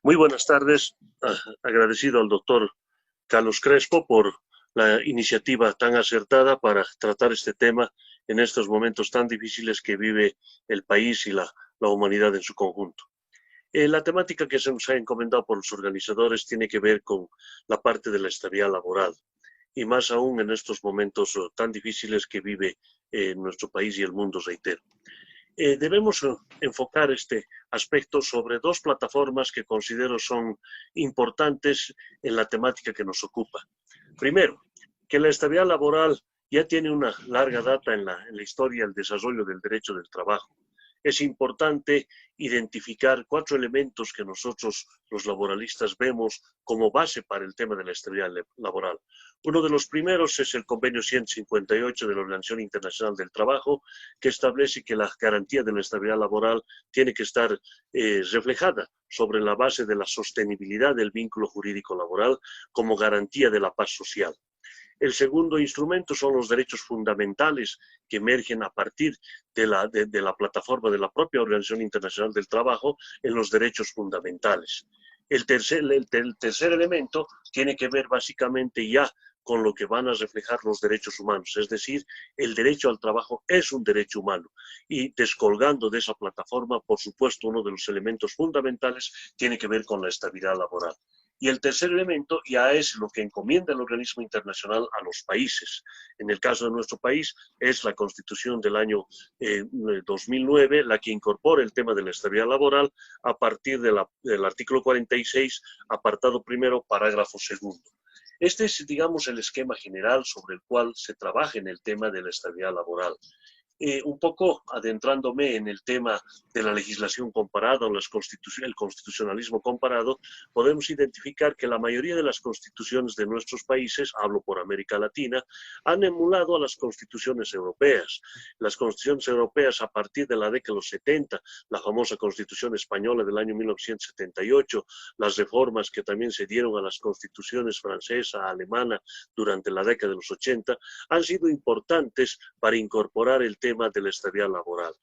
Muy buenas tardes. Agradecido al doctor Carlos Crespo por la iniciativa tan acertada para tratar este tema en estos momentos tan difíciles que vive el país y la humanidad en su conjunto. La temática que se nos ha encomendado por los organizadores tiene que ver con la parte de la estabilidad laboral y más aún en estos momentos tan difíciles que vive nuestro país y el mundo, reitero. Debemos enfocar este aspecto sobre dos plataformas que considero son importantes en la temática que nos ocupa. Primero, que la estabilidad laboral ya tiene una larga data en la historia del desarrollo del derecho del trabajo. Es importante identificar 4 elementos que nosotros, los laboralistas, vemos como base para el tema de la estabilidad laboral. Uno de los primeros es el Convenio 158 de la Organización Internacional del Trabajo, que establece que la garantía de la estabilidad laboral tiene que estar reflejada sobre la base de la sostenibilidad del vínculo jurídico laboral como garantía de la paz social. El segundo instrumento son los derechos fundamentales que emergen a partir de la plataforma de la propia Organización Internacional del Trabajo en los derechos fundamentales. El tercer elemento tiene que ver básicamente ya con lo que van a reflejar los derechos humanos, es decir, el derecho al trabajo es un derecho humano y descolgando de esa plataforma, por supuesto, uno de los elementos fundamentales tiene que ver con la estabilidad laboral. Y el tercer elemento ya es lo que encomienda el organismo internacional a los países. En el caso de nuestro país es la Constitución del año 2009 la que incorpora el tema de la estabilidad laboral a partir del artículo 46, apartado primero, parágrafo segundo. Este es, digamos, el esquema general sobre el cual se trabaja en el tema de la estabilidad laboral. Un poco adentrándome en el tema de la legislación comparada o el constitucionalismo comparado, podemos identificar que la mayoría de las constituciones de nuestros países, hablo por América Latina, han emulado a las constituciones europeas. Las constituciones europeas a partir de la década de los 70, la famosa Constitución Española del año 1978, las reformas que también se dieron a las constituciones francesa, alemana durante la década de los 80, han sido importantes para incorporar el tema de la estabilidad laboral.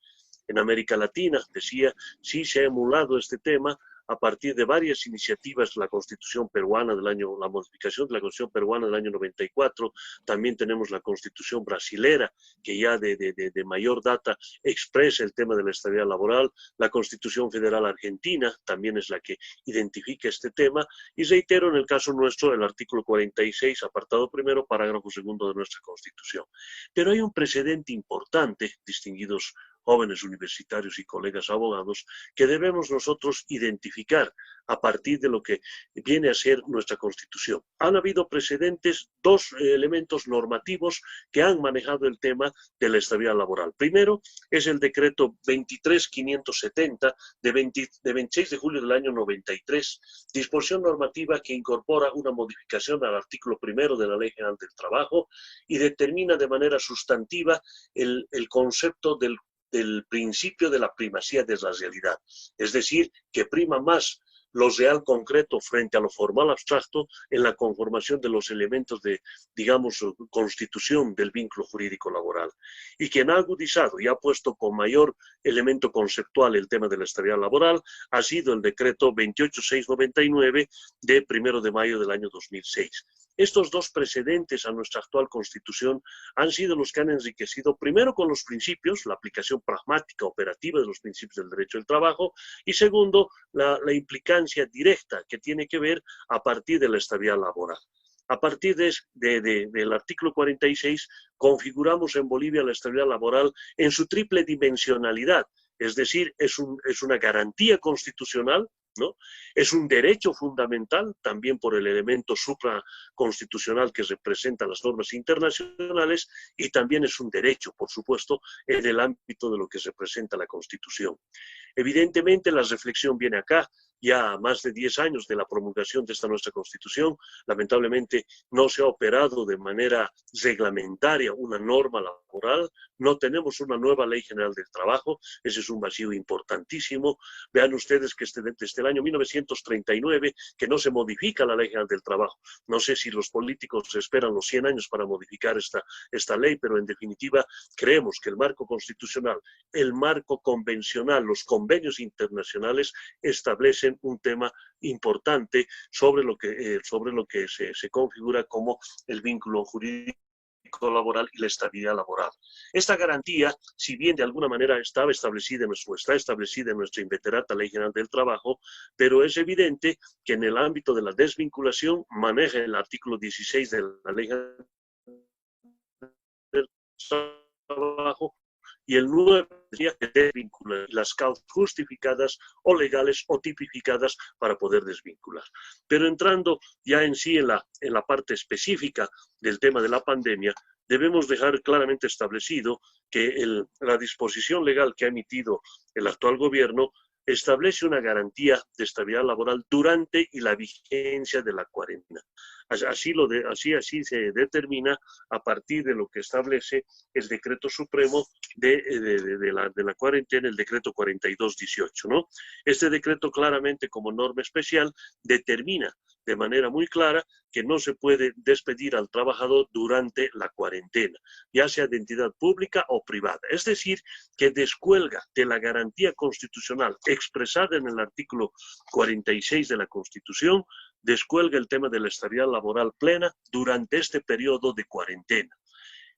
En América Latina, decía, sí se ha emulado este tema a partir de varias iniciativas, la Constitución peruana la modificación de la Constitución peruana del año 94, también tenemos la Constitución brasilera, que ya de mayor data expresa el tema de la estabilidad laboral, la Constitución Federal Argentina también es la que identifica este tema, y reitero en el caso nuestro el artículo 46, apartado primero, parágrafo segundo de nuestra Constitución. Pero hay un precedente importante, distinguidos jóvenes universitarios y colegas abogados, que debemos nosotros identificar a partir de lo que viene a ser nuestra Constitución. Han habido precedentes, dos elementos normativos que han manejado el tema de la estabilidad laboral. Primero es el decreto 23570 de 26 de julio del año 93, disposición normativa que incorpora una modificación al artículo primero de la Ley General del Trabajo y determina de manera sustantiva el concepto del principio de la primacía de la realidad, es decir, que prima más lo real concreto frente a lo formal abstracto en la conformación de los elementos de, digamos, constitución del vínculo jurídico laboral. Y quien ha agudizado y ha puesto con mayor elemento conceptual el tema de la estabilidad laboral ha sido el decreto 28699 de 1 de mayo del año 2006. Estos dos precedentes a nuestra actual Constitución han sido los que han enriquecido primero con los principios, la aplicación pragmática, operativa de los principios del derecho del trabajo, y segundo, la implicancia directa que tiene que ver a partir de la estabilidad laboral. A partir del artículo 46, configuramos en Bolivia la estabilidad laboral en su triple dimensionalidad, es decir, es una garantía constitucional, ¿no? Es un derecho fundamental, también por el elemento supraconstitucional que representa las normas internacionales, y también es un derecho, por supuesto, en el ámbito de lo que representa la Constitución. Evidentemente, la reflexión viene acá, ya a más de 10 años de la promulgación de esta nuestra Constitución, lamentablemente no se ha operado de manera reglamentaria una norma laboral, no tenemos una nueva Ley General del Trabajo, ese es un vacío importantísimo. Vean ustedes que desde el año 1939 que no se modifica la Ley General del Trabajo. No sé si los políticos esperan los 100 años para modificar esta ley, pero en definitiva creemos que el marco constitucional, el marco convencional, los convenios internacionales establecen establecen un tema importante sobre lo que se configura como el vínculo jurídico laboral y la estabilidad laboral. Esta garantía, si bien de alguna manera está establecida en nuestra inveterata Ley General del Trabajo, pero es evidente que en el ámbito de la desvinculación maneja el artículo 16 de la Ley General del Trabajo y el 9 tendría que desvincular las causas justificadas o legales o tipificadas para poder desvincular. Pero entrando ya en sí en la parte específica del tema de la pandemia, debemos dejar claramente establecido que la disposición legal que ha emitido el actual gobierno establece una garantía de estabilidad laboral durante y la vigencia de la cuarentena. Así se determina a partir de lo que establece el decreto supremo de la cuarentena, el decreto 4218, ¿no? Este decreto claramente como norma especial determina de manera muy clara que no se puede despedir al trabajador durante la cuarentena, ya sea de entidad pública o privada. Es decir, que descuelga de la garantía constitucional expresada en el artículo 46 de la Constitución, descuelga el tema de la estabilidad laboral plena durante este periodo de cuarentena.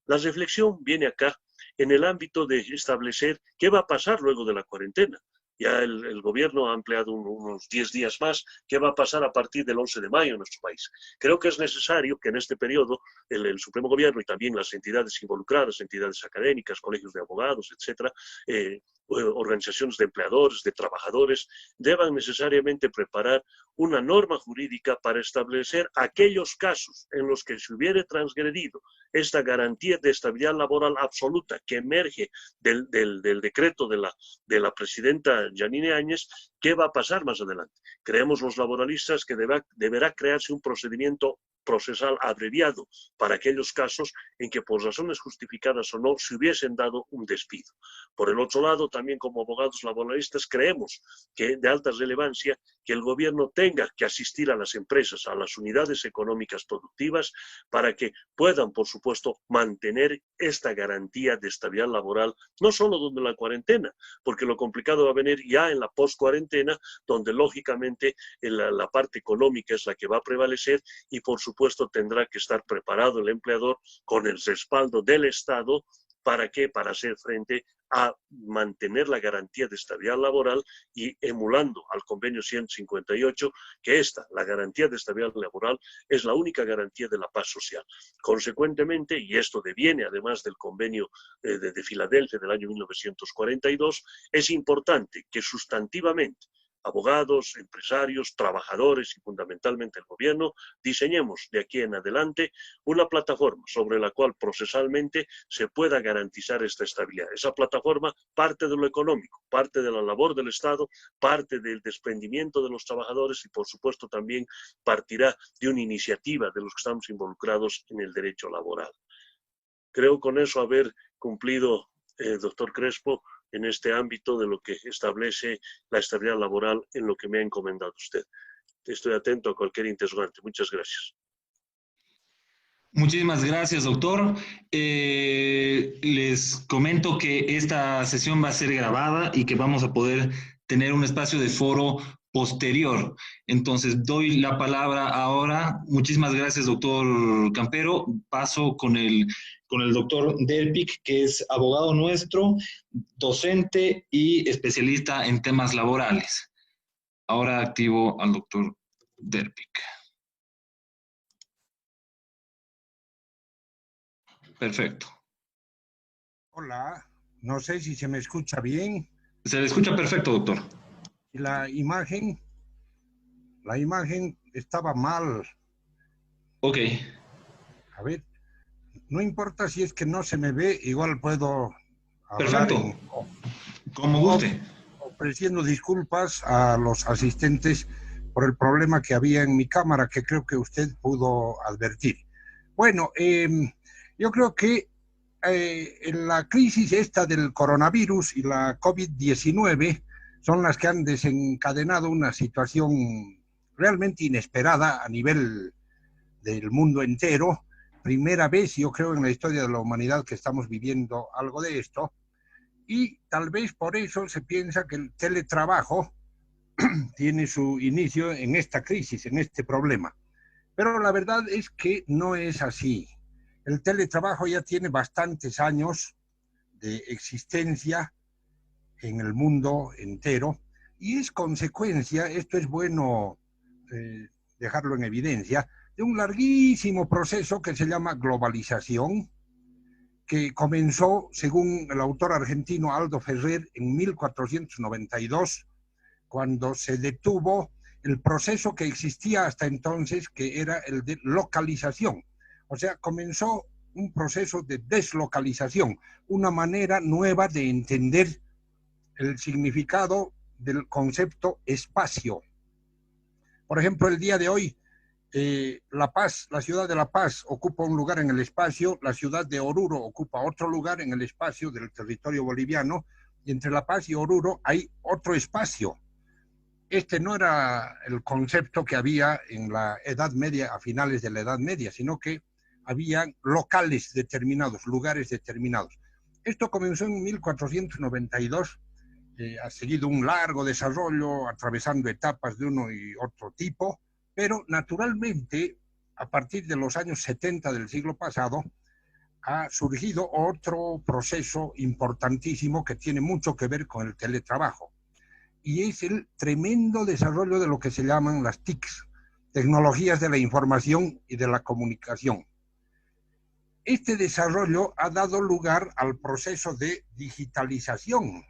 La reflexión viene acá en el ámbito de establecer qué va a pasar luego de la cuarentena. Ya el gobierno ha empleado unos 10 días más. ¿Qué va a pasar a partir del 11 de mayo en nuestro país? Creo que es necesario que en este periodo el Supremo Gobierno y también las entidades involucradas, entidades académicas, colegios de abogados, etcétera, organizaciones de empleadores, de trabajadores, deban necesariamente preparar una norma jurídica para establecer aquellos casos en los que se hubiere transgredido esta garantía de estabilidad laboral absoluta que emerge del decreto de la presidenta Yanine Áñez. ¿Qué va a pasar más adelante? Creemos los laboralistas que deberá crearse un procedimiento procesal abreviado para aquellos casos en que por razones justificadas o no se hubiesen dado un despido. Por el otro lado, también como abogados laboralistas creemos que de alta relevancia que el gobierno tenga que asistir a las empresas, a las unidades económicas productivas para que puedan, por supuesto, mantener esta garantía de estabilidad laboral, no solo donde la cuarentena, porque lo complicado va a venir ya en la post-cuarentena, donde lógicamente la parte económica es la que va a prevalecer y por supuesto tendrá que estar preparado el empleador con el respaldo del Estado. ¿Para qué? Para hacer frente a mantener la garantía de estabilidad laboral y emulando al convenio 158, que la garantía de estabilidad laboral, es la única garantía de la paz social. Consecuentemente, y esto deviene además del convenio de Filadelfia del año 1942, es importante que sustantivamente abogados, empresarios, trabajadores y fundamentalmente el gobierno, diseñemos de aquí en adelante una plataforma sobre la cual procesalmente se pueda garantizar esta estabilidad. Esa plataforma parte de lo económico, parte de la labor del Estado, parte del desprendimiento de los trabajadores y por supuesto también partirá de una iniciativa de los que estamos involucrados en el derecho laboral. Creo con eso haber cumplido, doctor Crespo, en este ámbito de lo que establece la estabilidad laboral en lo que me ha encomendado usted. Estoy atento a cualquier interrogante. Muchas gracias. Muchísimas gracias, doctor. Les comento que esta sesión va a ser grabada y que vamos a poder tener un espacio de foro posterior. Entonces, doy la palabra ahora. Muchísimas gracias, doctor Campero. Paso con el doctor Delpic, que es abogado nuestro, docente y especialista en temas laborales. Ahora activo al doctor Delpic. Perfecto. Hola, no sé si se me escucha bien. Se le escucha perfecto, doctor. La imagen estaba mal. Ok. A ver, no importa si es que no se me ve, igual puedo hablar Perfecto. Como guste. Ofreciendo disculpas a los asistentes por el problema que había en mi cámara, que creo que usted pudo advertir. Bueno, yo creo que en la crisis esta del coronavirus y la COVID-19 son las que han desencadenado una situación realmente inesperada a nivel del mundo entero. Primera vez, yo creo, en la historia de la humanidad que estamos viviendo algo de esto. Y tal vez por eso se piensa que el teletrabajo tiene su inicio en esta crisis, en este problema. Pero la verdad es que no es así. El teletrabajo ya tiene bastantes años de existencia en el mundo entero y es consecuencia, esto es bueno dejarlo en evidencia, de un larguísimo proceso que se llama globalización, que comenzó, según el autor argentino Aldo Ferrer, en 1492, cuando se detuvo el proceso que existía hasta entonces, que era el de localización. O sea, comenzó un proceso de deslocalización, una manera nueva de entender el significado del concepto espacio. Por ejemplo, el día de hoy, La Paz, la ciudad de La Paz ocupa un lugar en el espacio, la ciudad de Oruro ocupa otro lugar en el espacio del territorio boliviano, y entre La Paz y Oruro hay otro espacio. Este no era el concepto que había en la Edad Media, a finales de la Edad Media, sino que había locales determinados, lugares determinados. Esto comenzó en 1492, ha seguido un largo desarrollo, atravesando etapas de uno y otro tipo, pero naturalmente, a partir de los años 70 del siglo pasado, ha surgido otro proceso importantísimo que tiene mucho que ver con el teletrabajo, y es el tremendo desarrollo de lo que se llaman las TICs, tecnologías de la información y de la comunicación. Este desarrollo ha dado lugar al proceso de digitalización,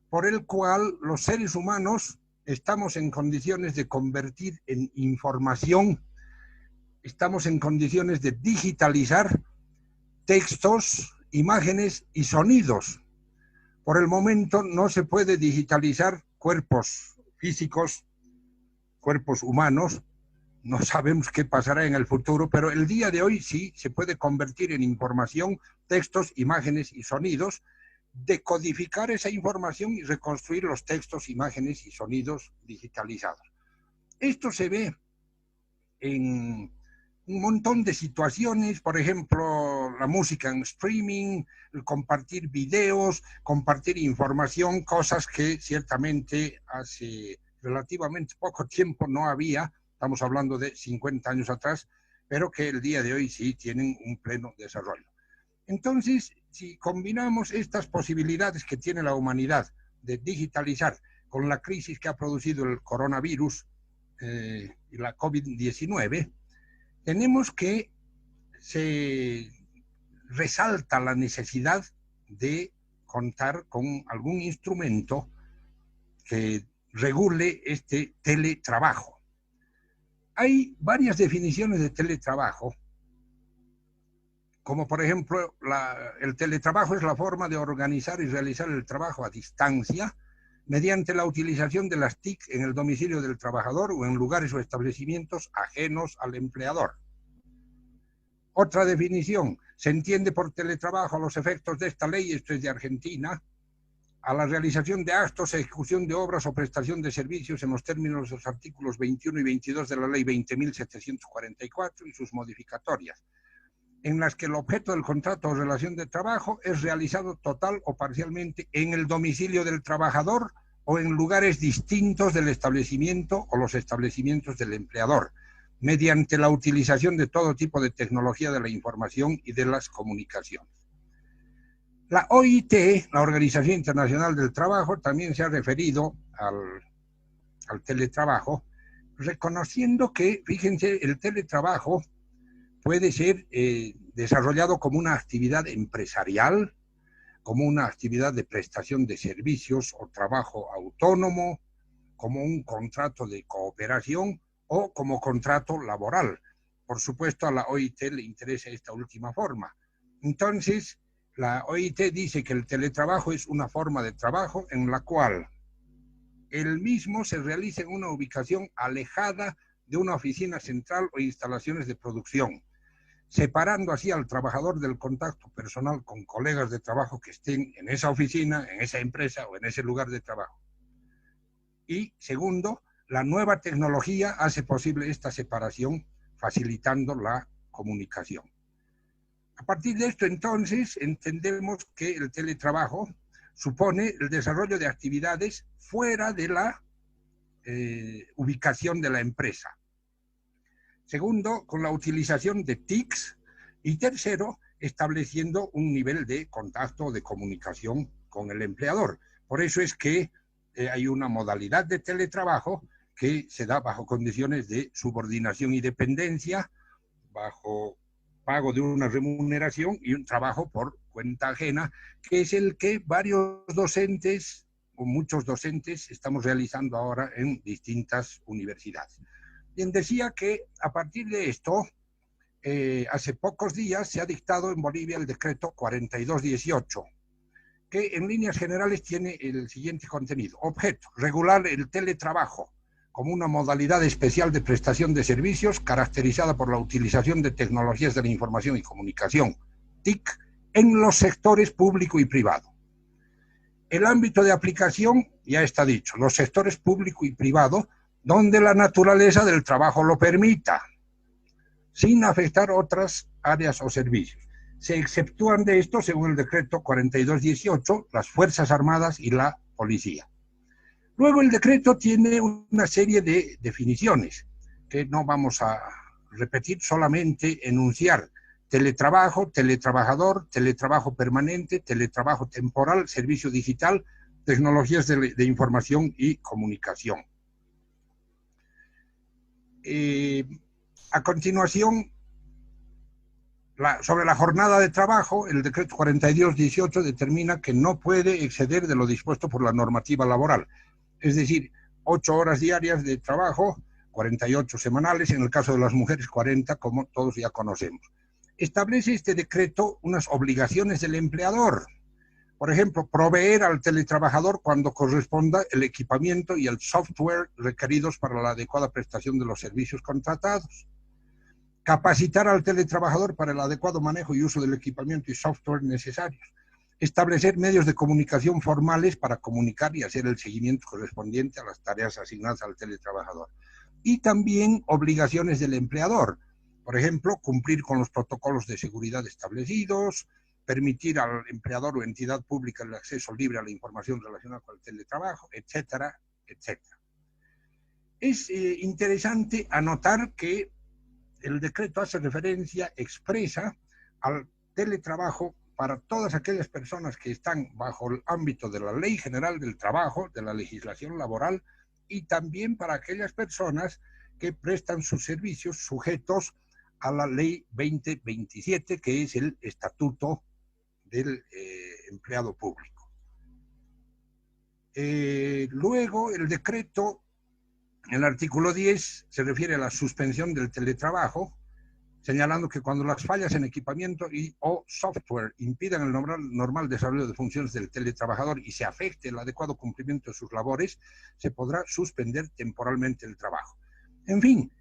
por el cual los seres humanos estamos en condiciones de convertir en información, estamos en condiciones de digitalizar textos, imágenes y sonidos. Por el momento no se puede digitalizar cuerpos físicos, cuerpos humanos. No sabemos qué pasará en el futuro, pero el día de hoy sí se puede convertir en información, textos, imágenes y sonidos, decodificar esa información y reconstruir los textos, imágenes y sonidos digitalizados. Esto se ve en un montón de situaciones, por ejemplo, la música en streaming, el compartir videos, compartir información, cosas que ciertamente hace relativamente poco tiempo no había, estamos hablando de 50 años atrás, pero que el día de hoy sí tienen un pleno desarrollo. Entonces, si combinamos estas posibilidades que tiene la humanidad de digitalizar con la crisis que ha producido el coronavirus y la COVID-19, tenemos que se resalta la necesidad de contar con algún instrumento que regule este teletrabajo. Hay varias definiciones de teletrabajo, como por ejemplo, el teletrabajo es la forma de organizar y realizar el trabajo a distancia mediante la utilización de las TIC en el domicilio del trabajador o en lugares o establecimientos ajenos al empleador. Otra definición, se entiende por teletrabajo a los efectos de esta ley, esto es de Argentina, a la realización de actos, ejecución de obras o prestación de servicios en los términos de los artículos 21 y 22 de la ley 20.744 y sus modificatorias, en las que el objeto del contrato o relación de trabajo es realizado total o parcialmente en el domicilio del trabajador o en lugares distintos del establecimiento o los establecimientos del empleador, mediante la utilización de todo tipo de tecnología de la información y de las comunicaciones. La OIT, la Organización Internacional del Trabajo, también se ha referido al teletrabajo, reconociendo que, fíjense, el teletrabajo puede ser desarrollado como una actividad empresarial, como una actividad de prestación de servicios o trabajo autónomo, como un contrato de cooperación o como contrato laboral. Por supuesto, a la OIT le interesa esta última forma. Entonces, la OIT dice que el teletrabajo es una forma de trabajo en la cual el mismo se realiza en una ubicación alejada de una oficina central o instalaciones de producción, separando así al trabajador del contacto personal con colegas de trabajo que estén en esa oficina, en esa empresa o en ese lugar de trabajo. Y segundo, la nueva tecnología hace posible esta separación, facilitando la comunicación. A partir de esto, entonces, entendemos que el teletrabajo supone el desarrollo de actividades fuera de la ubicación de la empresa. Segundo, con la utilización de TICs. Y tercero, estableciendo un nivel de contacto o de comunicación con el empleador. Por eso es que hay una modalidad de teletrabajo que se da bajo condiciones de subordinación y dependencia, bajo pago de una remuneración y un trabajo por cuenta ajena, que es el que varios docentes o muchos docentes estamos realizando ahora en distintas universidades. Bien, decía que a partir de esto, hace pocos días se ha dictado en Bolivia el decreto 4218, que en líneas generales tiene el siguiente contenido. Objeto, regular el teletrabajo como una modalidad especial de prestación de servicios caracterizada por la utilización de tecnologías de la información y comunicación, TIC, en los sectores público y privado. El ámbito de aplicación ya está dicho, los sectores público y privado, donde la naturaleza del trabajo lo permita, sin afectar otras áreas o servicios. Se exceptúan de esto, según el decreto 4218, las Fuerzas Armadas y la Policía. Luego el decreto tiene una serie de definiciones que no vamos a repetir, solamente enunciar: teletrabajo, teletrabajador, teletrabajo permanente, teletrabajo temporal, servicio digital, tecnologías de información y comunicación. A continuación, sobre la jornada de trabajo, el decreto 4218 determina que no puede exceder de lo dispuesto por la normativa laboral. Es decir, 8 horas diarias de trabajo, 48 semanales, en el caso de las mujeres 40, como todos ya conocemos. Establece este decreto unas obligaciones del empleador. Por ejemplo, proveer al teletrabajador cuando corresponda el equipamiento y el software requeridos para la adecuada prestación de los servicios contratados. Capacitar al teletrabajador para el adecuado manejo y uso del equipamiento y software necesarios. Establecer medios de comunicación formales para comunicar y hacer el seguimiento correspondiente a las tareas asignadas al teletrabajador. Y también obligaciones del empleador. Por ejemplo, cumplir con los protocolos de seguridad establecidos, permitir al empleador o entidad pública el acceso libre a la información relacionada con el teletrabajo, etcétera, etcétera. Es interesante anotar que el decreto hace referencia expresa al teletrabajo para todas aquellas personas que están bajo el ámbito de la Ley General del Trabajo, de la legislación laboral, y también para aquellas personas que prestan sus servicios sujetos a la Ley 2027, que es el Estatuto del Empleado Público. Luego, el decreto, en el artículo 10, se refiere a la suspensión del teletrabajo, señalando que cuando las fallas en equipamiento o software impidan el normal desarrollo de funciones del teletrabajador y se afecte el adecuado cumplimiento de sus labores, se podrá suspender temporalmente el trabajo. En fin,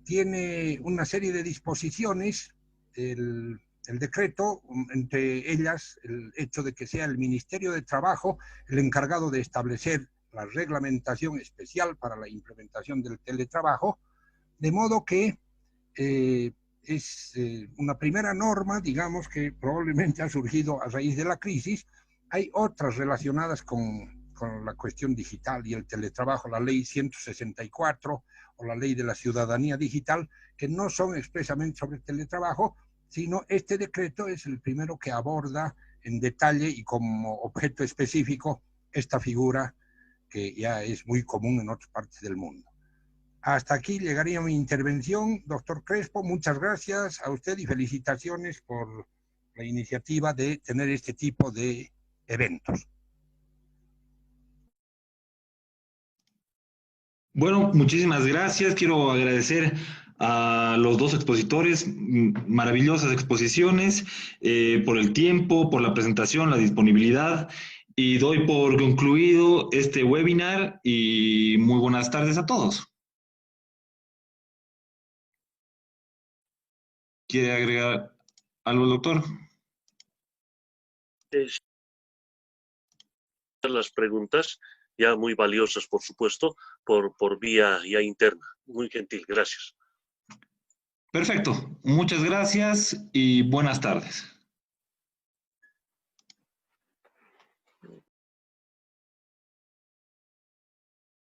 tiene una serie de disposiciones el decreto, entre ellas el hecho de que sea el Ministerio de Trabajo el encargado de establecer la reglamentación especial para la implementación del teletrabajo, de modo que es una primera norma, digamos, que probablemente ha surgido a raíz de la crisis. Hay otras relacionadas con la cuestión digital y el teletrabajo, la ley 164 o la ley de la ciudadanía digital, que no son expresamente sobre teletrabajo, sino este decreto es el primero que aborda en detalle y como objeto específico esta figura que ya es muy común en otras partes del mundo. Hasta aquí llegaría mi intervención, doctor Crespo. Muchas gracias a usted y felicitaciones por la iniciativa de tener este tipo de eventos. Bueno, muchísimas gracias. Quiero agradecer a los dos expositores, maravillosas exposiciones, por el tiempo, por la presentación, la disponibilidad. Y doy por concluido este webinar y muy buenas tardes a todos. ¿Quiere agregar algo, doctor? Las preguntas, ya muy valiosas, por supuesto, por vía ya interna. Muy gentil, gracias. Perfecto. Muchas gracias y buenas tardes.